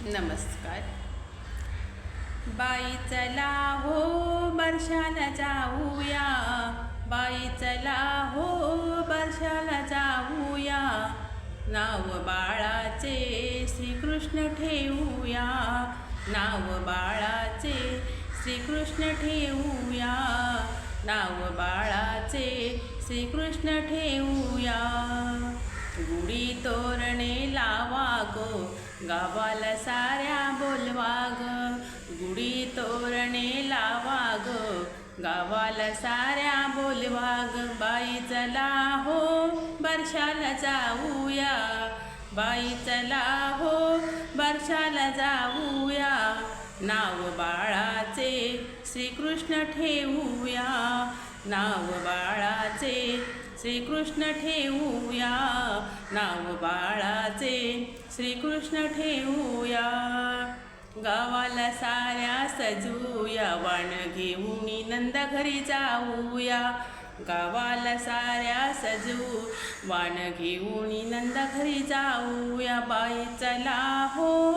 नमस्कार. बाई चला हो बरशाला जाऊया, बाई चला हो बरशाला जाऊया, नाव बाळाचे श्रीकृष्ण ठेवूया, नाव बाळाचे श्रीकृष्ण ठेवूया, नाव बाळाचे श्रीकृष्ण ठेवूया. गुढी तोरणे लावा गो, गावाला साऱ्या बोलवा ग, गुढी तोरणे लावा ग, गावाला साऱ्या बोलवा ग. बाई चला हो बरशाला जाऊया, बाई चला हो बरशाला जाऊया, नाव बाळाचे श्रीकृष्ण ठेवूया, नाव बाळाचे श्रीकृष्ण ठेवूया, नाव बाळाचे श्रीकृष्ण ठेवूया. गावाला साऱ्या सजूया, वाण घेऊन नंद घरी जाऊया, गावाला साऱ्या सजू वाण घेऊन नंद घरी जाऊया. बाई चला हो,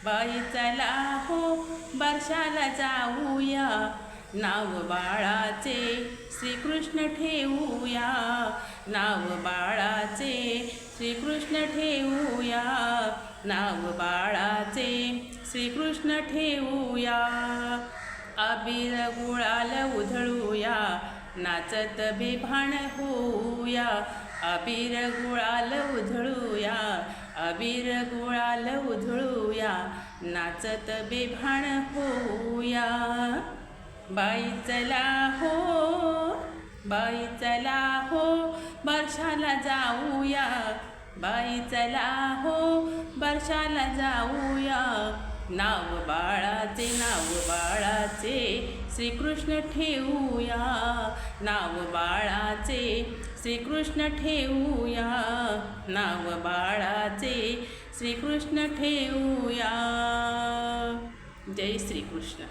बाई चला हो बरशाला जाऊया, नाव बाळाचे श्रीकृष्ण ठेवूया, नाव बाळाचे श्रीकृष्ण ठेवूया, नाव बाळाचे श्रीकृष्ण ठेवूया. अबीर गुळाल उधळूया, नाचत बेभान होऊया, अबीर गुळाल उधळूया, अबीर गुळाल उधळूया, नाचत बेभान होऊया. बाई चला हो, बाई चला हो बरशाला जाऊया, बाई चला हो बरशाला जाऊया, नाव बाळाचे श्रीकृष्ण ठेवूया, नाव बाळाचे श्रीकृष्ण ठेवूया, नाव बाळाचे श्रीकृष्ण ठेवूया. जय श्रीकृष्ण.